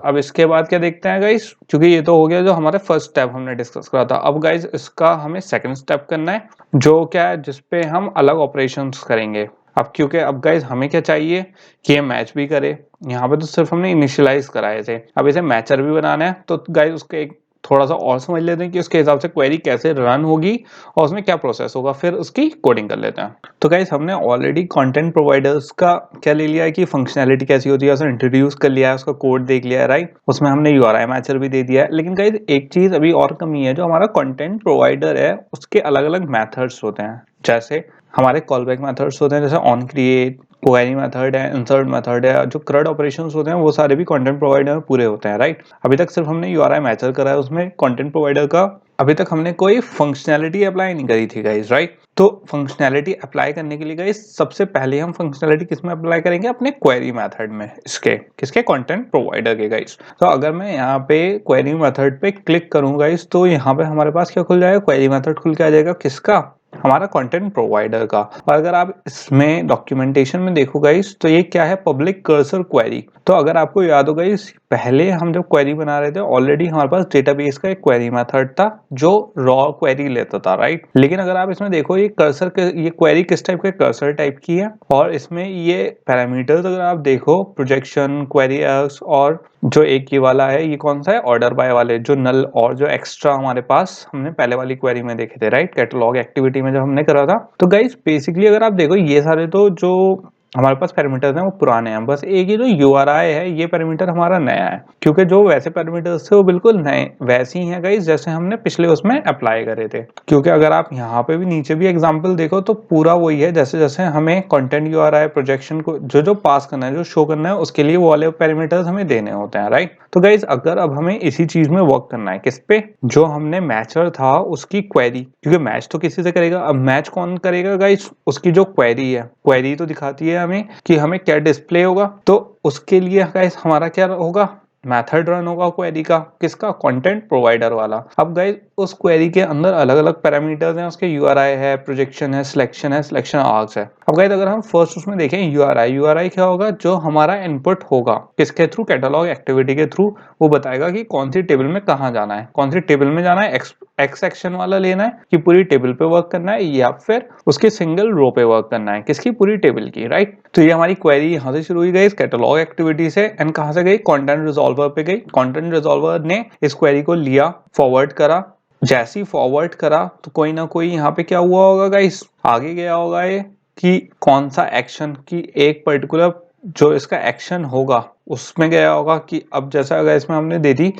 अब इसके बाद क्या देखते हैं गाइस, क्योंकि ये तो हो गया जो हमारा फर्स्ट स्टेप हमने डिस्कस करा था। अब गाइस इसका हमें सेकंड स्टेप करना है, जो क्या है जिसपे हम अलग ऑपरेशंस करेंगे। अब क्योंकि अब गाइस हमें क्या चाहिए कि ये मैच भी करे। यहाँ पे तो सिर्फ हमने इनिशियलाइज कराए थे, अब इसे मैचर भी बनाना है। तो गाइस उसके एक थोड़ा सा और समझ लेते हैं कि उसके हिसाब से क्वेरी कैसे रन होगी और उसमें क्या प्रोसेस होगा, फिर उसकी कोडिंग कर लेते हैं। तो गाइस हमने ऑलरेडी कंटेंट प्रोवाइडर्स का क्या ले लिया है कि फंक्शनैलिटी कैसी होती है, उसे इंट्रोड्यूस कर लिया है, उसका कोड देख लिया है, राइट। उसमें हमने यूआरआई मैचर भी दे दिया है। लेकिन गाइस एक चीज अभी और कमी है, जो हमारा कंटेंट प्रोवाइडर है उसके अलग अलग मेथड्स होते हैं। जैसे हमारे कॉलबैक मेथड्स होते हैं, जैसे ऑन क्रिएट, क्वेरी मेथड है, इंसर्ट मेथड है, जो CRUD ऑपरेशंस होते हैं वो सारे भी कंटेंट प्रोवाइडर में पूरे होते हैं, राइट। अभी तक सिर्फ हमने यूआरआई मैचर करा है, उसमें कंटेंट प्रोवाइडर का अभी तक हमने कोई फंक्शनैलिटी अप्लाई नहीं करी थी गाइस, राइट। तो फंक्शनैलिटी अप्लाई करने के लिए गाइस सबसे पहले हम फंक्शनैलिटी किसमें अप्लाई करेंगे, अपने क्वेरी मेथड में, इसके किसके कंटेंट प्रोवाइडर के गाइस। तो अगर मैं यहाँ पे क्वेरी मेथड पे क्लिक करूँ गाइस, तो यहाँ पे हमारे पास क्या खुल जाएगा, क्वेरी मेथड खुल के आ जाएगा, किसका, हमारा कंटेंट प्रोवाइडर का। और अगर आप इसमें डॉक्यूमेंटेशन में देखो गाइस, तो ये क्या है, पब्लिक कर्सर क्वेरी। तो अगर आपको याद हो गाइस, पहले हम जब क्वेरी बना रहे थे ऑलरेडी हमारे पास डेटाबेस का एक क्वेरी मेथड था जो रॉ क्वेरी लेता था, राइट। लेकिन अगर आप इसमें देखो, ये कर्सर ये क्वेरी किस टाइप के, कर्सर टाइप की है। और इसमें ये पैरामीटर्स अगर आप देखो, प्रोजेक्शन, क्वेरी एक्स, और जो एक ये वाला है, ये कौन सा है, ऑर्डर बाय वाले, जो नल और जो एक्स्ट्रा हमारे पास हमने पहले वाली क्वेरी में देखे थे, राइट, कैटलॉग एक्टिविटी में जब हमने करा था। तो गाइस बेसिकली अगर आप देखो, ये सारे तो जो हमारे पास पैरामीटर्स हैं वो पुराने हैं, बस एक ही जो यूआरआई है ये पैरामीटर हमारा नया है, क्योंकि जो वैसे पैरामीटर्स थे वो बिल्कुल नए वैसे ही हैं गाइस जैसे हमने पिछले उसमें अप्लाई करे थे। क्योंकि अगर आप यहाँ पे भी नीचे भी एग्जांपल देखो तो पूरा वही है, जैसे जैसे हमें कंटेंट यूआरआई प्रोजेक्शन को जो जो पास करना है, जो शो करना है, उसके लिए वो वाले पैरामीटर्स हमें देने होते हैं, राइट। तो गाइस अगर अब हमें इसी चीज में वर्क करना है, किस पे, जो हमने मैचर था उसकी क्वेरी, क्योंकि मैच तो किसी से करेगा, अब मैच कौन करेगा गाइस, उसकी जो क्वेरी है, क्वेरी तो दिखाती है हमें कि हमें क्या डिस्प्ले होगा। तो उसके लिए गाइस हमारा क्या होगा, मेथड रन होगा क्वेरी का, किसका, कंटेंट प्रोवाइडर वाला। अब गाइस उस क्वेरी के अंदर अलग अलग पैरामीटर्स हैं, उसके यूआरआई है, प्रोजेक्शन है, सिलेक्शन आर्क्स है। अब गाइस अगर हम फर्स्ट उसमें देखें यूआरआई क्या होगा, जो हमारा इनपुट होगा किसके थ्रू, कैटलॉग एक्टिविटी के थ्रू, वो बताएगा कि कौन सी टेबल में कहाँ जाना है, कौन सी टेबल में जाना है, एक्स सेक्शन वाला लेना है कि पूरी टेबल पे वर्क करना है, या फिर उसके सिंगल रो पे वर्क करना है, किसकी, पूरी टेबल की, राइट। तो ये हमारी क्वेरी यहाँ से शुरू हुई गई, इस कैटलॉग एक्टिविटी से, एंड कहाँ से गई, कंटेंट रिजॉल्वर पे गई। कंटेंट रिजॉल्वर ने इस क्वेरी को लिया, फॉरवर्ड करा। जैसे ही फॉरवर्ड करा तो कोई ना कोई यहाँ पे क्या हुआ होगा गाइस, आगे गया होगा ये, कि कौन सा एक्शन की एक पर्टिकुलर जो इसका एक्शन होगा उसमें गया होगा, कि अब जैसा अगर इसमें हमने दे दी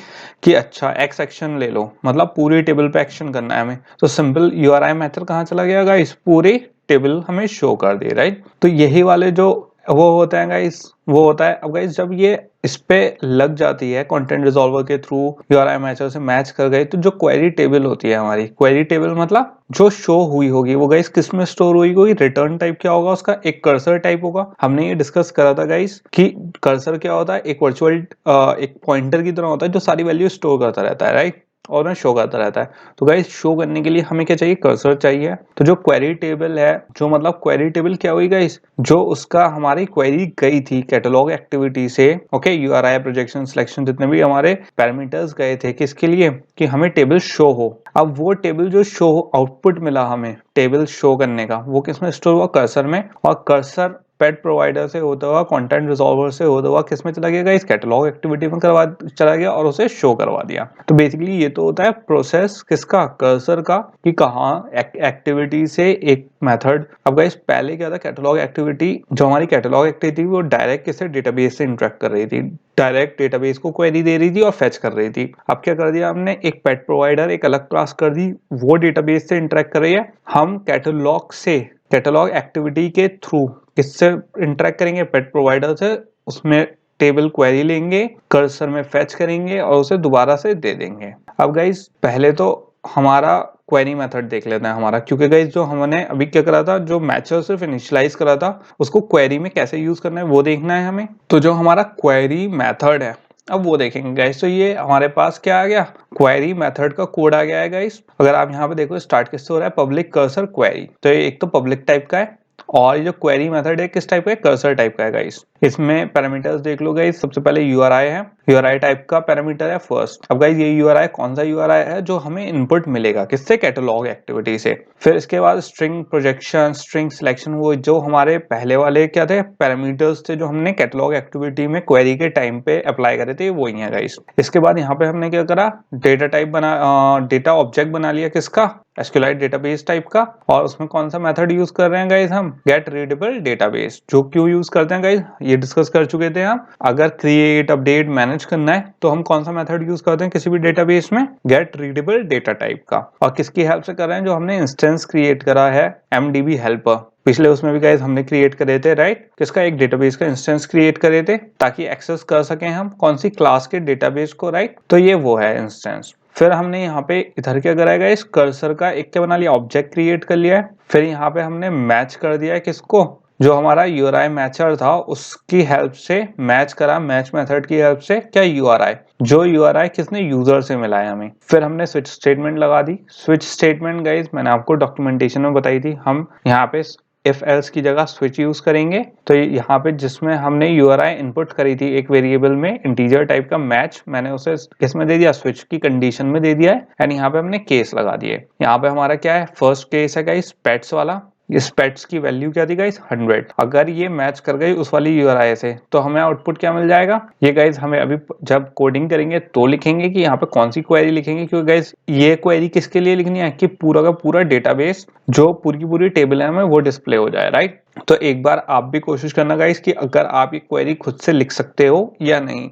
कि अच्छा एक्स एक्शन ले लो, मतलब पूरी टेबल पे एक्शन करना है हमें, तो सिंपल यूआरआई मेथड कहाँ चला गया गाइस, पूरी टेबल हमें शो कर दी, राइट। तो यही वाले जो वो होते हैं गाइस, वो होता है। अब गाइस जब ये इस पे लग जाती है कंटेंट रिजॉल्वर के थ्रू, यूआरआई मैचर से मैच कर गई, तो जो क्वेरी टेबल होती है हमारी, क्वेरी टेबल मतलब जो शो हुई होगी वो गाइस किस में स्टोर हुई होगी, रिटर्न टाइप क्या होगा उसका, एक कर्सर टाइप होगा। हमने ये डिस्कस करा था गाइस कि कर्सर क्या होता है, एक वर्चुअल एक पॉइंटर की तरह होता है जो सारी वैल्यू स्टोर करता रहता है, राइट, और में शो करता रहता है। तो गाइस शो करने के लिए हमें क्या चाहिए, कर्सर चाहिए। तो जो क्वेरी टेबल है, जो मतलब क्वेरी टेबल क्या हुई गाइस, जो उसका हमारी क्वेरी गई थी कैटलॉग एक्टिविटी से, ओके, यूआरआई, प्रोजेक्शन, सिलेक्शन, जितने भी हमारे पैरामीटर्स गए थे, किसके लिए, कि हमें टेबल शो हो। अब वो टेबल जो शो आउटपुट मिला हमें टेबल शो करने का, वो किसमें स्टोर हुआ, कर्सर में। और कर्सर पेड प्रोवाइडर से होता हुआ, कंटेंट रिजॉल्वर से होता हुआ किसमें चला गया, इस कैटलॉग एक्टिविटी में चला गया और उसे शो करवा दिया। तो बेसिकली ये तो होता है प्रोसेस किसका, कर्सर का, कि कहाँ एक्टिविटी से एक मेथड। अब गाइस पहले क्या था, कैटलॉग एक्टिविटी, जो हमारी कैटलॉग एक्टिविटी वो डायरेक्ट किससे, डेटाबेस से इंटरेक्ट कर रही थी, डायरेक्ट डेटाबेस को क्वेरी दे रही थी और फेच कर रही थी। अब क्या कर दिया हमने, एक पेड प्रोवाइडर, एक अलग क्लास कर दी, वो डेटाबेस से इंटरेक्ट कर रही है। हम कैटलॉग से, कैटलॉग एक्टिविटी के थ्रू किससे इंटरेक्ट करेंगे, पेड प्रोवाइडर से, उसमें टेबल क्वेरी लेंगे, कर्सर में फेच करेंगे और उसे दोबारा से दे देंगे। अब गाइस पहले तो हमारा क्वेरी मेथड देख लेते हैं हमारा, क्योंकि गाइस जो हमने अभी क्या करा था, जो मैचर सिर्फ इनिशियलाइज करा था, उसको क्वेरी में कैसे यूज करना है वो देखना है हमें। तो जो हमारा क्वेरी मेथड है अब वो देखेंगे गाइस। तो ये हमारे पास क्या आ गया, क्वेरी मेथड का कोड आ गया है गाइस। अगर आप यहाँ पे देखो स्टार्ट किससे हो रहा है, पब्लिक कर्सर क्वेरी। तो ये एक तो पब्लिक टाइप का है और ये जो क्वेरी मेथड है किस टाइप का है, कर्सर टाइप का है गाइस। इसमें पैरामीटर्स देख लो गाइस, सबसे पहले यूआरआई है, यूआरआई टाइप का पैरामीटर है फर्स्ट। अब गाइस ये यूआरआई कौन सा यूआरआई है, जो हमें इनपुट मिलेगा किससे, कैटलॉग एक्टिविटी से। फिर इसके बाद स्ट्रिंग प्रोजेक्शन, स्ट्रिंग सिलेक्शन, वो जो हमारे पहले वाले क्या थे, पैरामीटर्स थे जो हमने कैटलॉग एक्टिविटी में क्वेरी के टाइम पे अप्लाई करे थे, वो ही है गाइस। इसके बाद यहाँ पे हमने क्या करा, डेटा टाइप बना, डेटा ऑब्जेक्ट बना लिया किसका, SQLite डेटाबेस टाइप का। और उसमें कौन सा मेथड यूज कर रहे हैं गाइस, हम गेट रीडेबल डेटाबेस। जो क्यों यूज करते हैं गाइस, ये डिस्कस कर चुके थे हम। अगर क्रिएट, अपडेट, मैनेज करना है तो हम कौन सा मेथड यूज करते हैं किसी भी डेटाबेस में, गेट रीडेबल डेटा टाइप का। और किसकी हेल्प से कर रहे हैं, जो हमने इंस्टेंस क्रिएट करा है MDB हेल्पर, पिछले उसमें भी गाइस हमने क्रिएट करे थे, राइट। किसका, एक डेटाबेस का इंस्टेंस क्रिएट करे थे ताकि एक्सेस कर सकें हम कौन सी क्लास के डेटाबेस को, राइट। तो ये वो है इंस्टेंस। फिर हमने यहाँ पे इधर क्या करा है, इस कर्सर का एक क्या बना लिया, ऑब्जेक्ट क्रिएट कर लिया है। फिर यहाँ पे हमने मैच कर दिया है किसको, जो हमारा यूआरआई मैचर था उसकी हेल्प से मैच करा, मैच मेथड की हेल्प से क्या, यूआरआई, जो यूआरआई किसने, यूजर से मिला है हमें। फिर हमने स्विच स्टेटमेंट लगा दी। स्विच स्टेटमेंट गाइस मैंने आपको डॉक्यूमेंटेशन में बताई थी, हम यहाँ पे इफ एल्स की जगह स्विच यूज करेंगे। तो यहाँ पे जिसमें हमने यूआरआई इनपुट करी थी एक वेरिएबल में, इंटीजर टाइप का मैच, मैंने उसे किस में दे दिया, स्विच की कंडीशन में दे दिया है। एंड यहाँ पे हमने केस लगा दिए। यहाँ पे हमारा क्या है, फर्स्ट केस है गाइस पेट्स वाला। इस पेट्स की वैल्यू क्या थी गाइस, 100। अगर ये मैच कर गई उस वाली यूआरआई से तो हमें आउटपुट क्या मिल जाएगा। ये गाइस हमें अभी जब कोडिंग करेंगे तो लिखेंगे कि यहाँ पे कौन सी क्वेरी लिखेंगे, क्योंकि गाइस ये क्वेरी किसके लिए लिखनी है कि पूरा का पूरा डेटाबेस, जो पूरी की पूरी टेबल है हमें वो डिस्प्ले हो जाए, राइट। तो एक बार आप भी कोशिश करना गाइस कि अगर आप ये क्वेरी खुद से लिख सकते हो या नहीं,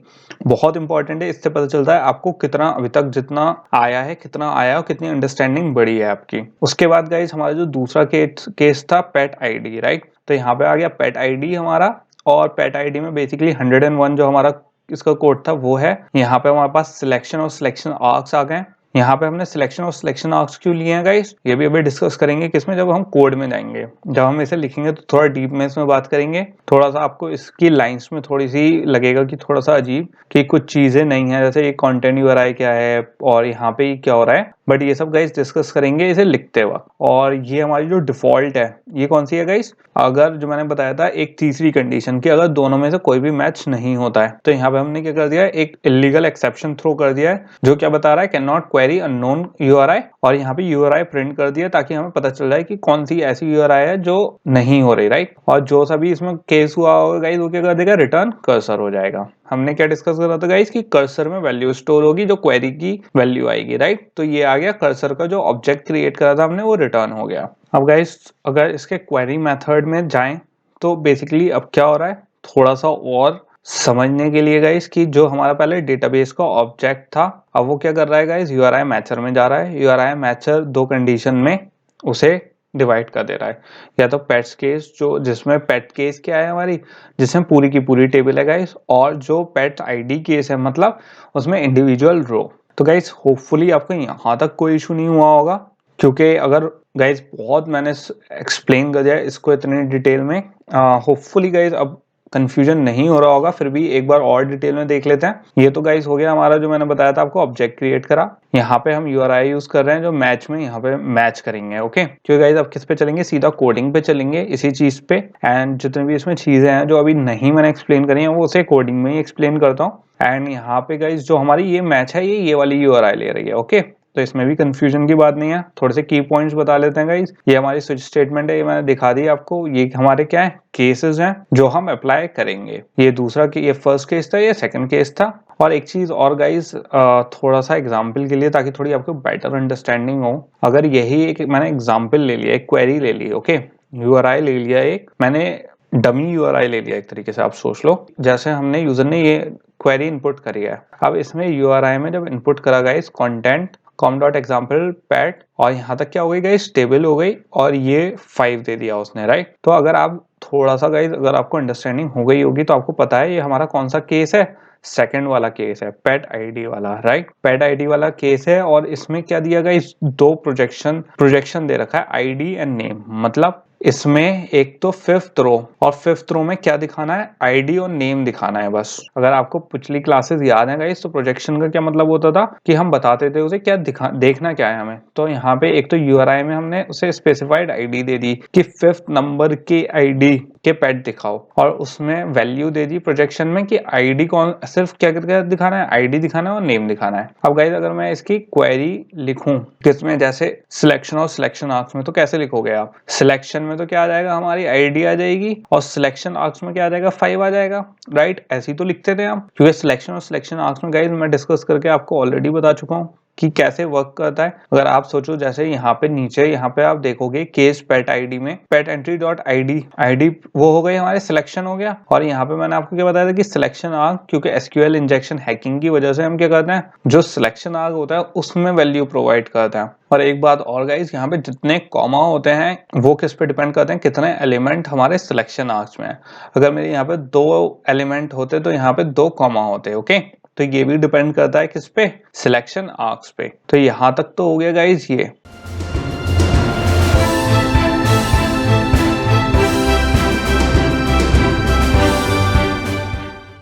बहुत इंपॉर्टेंट है। इससे पता चलता है आपको कितना अभी तक जितना आया है, कितना आया और कितनी अंडरस्टैंडिंग बढ़ी है आपकी। उसके बाद गाइस हमारा जो दूसरा केस था पेट आईडी, राइट। तो यहाँ पे आ गया पेट आईडी हमारा, और पेट आईडी में बेसिकली 101 जो हमारा इसका कोड था वो है। यहाँ पे हमारे पास सिलेक्शन और सिलेक्शन आर्क्स आ गए। यहाँ पे हमने सिलेक्शन और सिलेक्शन आर्क्स क्यों लिए हैं गाइस, ये भी अभी डिस्कस करेंगे किसमें, जब हम कोड में जाएंगे। जब हम इसे लिखेंगे तो थोड़ा डीप में इसमें बात करेंगे। थोड़ा सा आपको इसकी लाइंस में थोड़ी सी लगेगा कि थोड़ा सा अजीब, कि कुछ चीजें नहीं है, जैसे ये कंटेंट यूआरआई क्या है और यहाँ पे क्या हो रहा है, बट ये सब गाइस डिस्कस करेंगे इसे लिखते वक्त। और ये हमारी जो डिफॉल्ट है ये कौन सी है गाइस, अगर जो मैंने बताया था एक तीसरी कंडीशन की, अगर दोनों में से कोई भी मैच नहीं होता है तो यहाँ पे हमने क्या कर दिया है, एक इलीगल एक्सेप्शन थ्रो कर दिया है, जो क्या बता रहा है, can not query unknown URI. और यहाँ पे यूआरआई प्रिंट कर दिया ताकि हमें पता चल जाए कि कौन सी ऐसी यूआरआई है जो नहीं हो रही, राइट। और जो सभी इसमें केस हुआ होगा गाइस वो क्या कर देगा, रिटर्न कर्सर हो जाएगा। हमने क्या डिस्कस करा था गाइस कि कर्सर में वैल्यू स्टोर होगी, जो क्वेरी की वैल्यू आएगी, राइट। तो ये आ गया कर्सर का जो ऑब्जेक्ट क्रिएट करा था हमने, वो रिटर्न हो गया। अब गाइस अगर इसके क्वेरी मेथड में जाएं तो बेसिकली अब क्या हो रहा है, थोड़ा सा और समझने के लिए गाइस कि जो हमारा पहले डेटाबेस का ऑब्जेक्ट था, अब वो क्या कर रहा है गाइस, यूआरआई मैचर में जा रहा है। यूआरआई मैचर दो कंडीशन में उसे डिवाइड कर दे रहा है, या तो पेट्स केस, जो जिसमें पेट केस क्या है हमारी, जिसमें पूरी की पूरी टेबल है गाइस, और जो पेट आईडी केस है मतलब उसमें इंडिविजुअल रो। तो गाइस होपफुली आपको यहाँ तक कोई इशू नहीं हुआ होगा, क्योंकि अगर गाइस बहुत मैंने एक्सप्लेन कर दिया इसको इतने डिटेल में, होपफुली गाइस अब कंफ्यूजन नहीं हो रहा होगा। फिर भी एक बार और डिटेल में देख लेते हैं। ये तो गाइस हो गया हमारा जो मैंने बताया था आपको, ऑब्जेक्ट क्रिएट करा। यहाँ पे हम यूआरआई यूज कर रहे हैं जो मैच में यहाँ पे मैच करेंगे, ओके। क्योंकि गाइस अब किस पे चलेंगे, सीधा कोडिंग पे चलेंगे इसी चीज पे। एंड जितने भी इसमें चीजें हैं जो अभी नहीं मैंने एक्सप्लेन करी है वो उसे कोडिंग में ही एक्सप्लेन करता हूँ। एंड यहाँ पे गाइस जो हमारी ये मैच है ये वाली यूआरआई ले रही है, ओके। तो इसमें भी कंफ्यूजन की बात नहीं है। थोड़े से की पॉइंट्स बता लेते हैं गाइस। ये हमारी स्विच स्टेटमेंट है, ये मैंने दिखा दी आपको। ये हमारे क्या है, केसेस हैं जो हम अप्लाई करेंगे। ये दूसरा ये फर्स्ट केस था, ये सेकंड केस था। और एक चीज और गाइस, थोड़ा सा एग्जांपल के लिए, ताकि थोड़ी आपको बेटर अंडरस्टैंडिंग हो। अगर यही एक मैंने एग्जांपल ले लिया, एक क्वेरी ले ली, ओके, यूआरआई ले लिया, एक मैंने डमी यूआरआई ले लिया एक तरीके से, आप सोच लो जैसे हमने यूजर ने ये क्वेरी इनपुट करी है। अब इसमें यूआरआई में जब इनपुट करा गाइस कंटेंट com.example पैट, और यहाँ तक क्या हो गई गाइस, टेबल हो गई, और ये 5 दे दिया उसने, राइट। तो अगर आप थोड़ा सा गाइस, अगर आपको अंडरस्टैंडिंग हो गई होगी तो आपको पता है ये हमारा कौन सा केस है, सेकंड वाला केस है, पेट आईडी वाला, राइट। पेट आईडी वाला केस है, और इसमें क्या दिया गाइस, दो प्रोजेक्शन दे रखा है, आईडी एंड नेम। मतलब इसमें एक तो फिफ्थ रो, और फिफ्थ रो में क्या दिखाना है, आईडी और नेम दिखाना है बस। अगर आपको पिछली क्लासेस याद है गाइस, तो प्रोजेक्शन का क्या मतलब होता था कि हम बताते थे उसे क्या देखना क्या है हमें। तो यहाँ पे एक तो यूआरआई में हमने उसे स्पेसिफाइड आईडी दे दी कि फिफ्थ नंबर की आईडी के पैड दिखाओ, और उसमें वैल्यू दे दी प्रोजेक्शन में कि आईडी कौन, सिर्फ क्या क्या दिखाना है, आईडी दिखाना है और नेम दिखाना है। अब गाइस अगर मैं इसकी क्वेरी लिखूं किसमें, जैसे सिलेक्शन और सिलेक्शन आर्क्स में, तो कैसे लिखोगे आप, सिलेक्शन में तो क्या आ जाएगा, हमारी आईडी आ जाएगी, और सिलेक्शन आर्क्स में क्या आ जाएगा, 5 आ जाएगा, राइट। ऐसे ही तो लिखते थे हम, क्योंकि सिलेक्शन और सिलेक्शन आर्क्स में गाइस मैं डिस्कस करके आपको ऑलरेडी बता चुका हूँ कि कैसे वर्क करता है। अगर आप सोचो, जैसे यहाँ पे नीचे, यहाँ पे आप देखोगे केस पेट आईडी में पेट एंट्री डॉट आईडी, आईडी वो हो गई हमारे सिलेक्शन हो गया, और यहाँ पे मैंने आपको क्या बताया था कि सिलेक्शन आर्ग, क्योंकि एसक्यूएल इंजेक्शन हैकिंग की वजह से हम क्या करते हैं, जो सिलेक्शन आर्ग होता है उसमें वैल्यू प्रोवाइड करता है। और एक बात और गाइस, यहाँ पे जितने कॉमा होते हैं वो किस पे डिपेंड करते हैं, कितने एलिमेंट हमारे सिलेक्शन आर्ग्स में है। अगर मेरे यहाँ पे 2 एलिमेंट होते तो यहाँ पे 2 कॉमा होते, ओके। तो ये भी डिपेंड करता है किस पे, सिलेक्शन आर्क्स पे। तो यहाँ तक तो हो गया गाइस ये।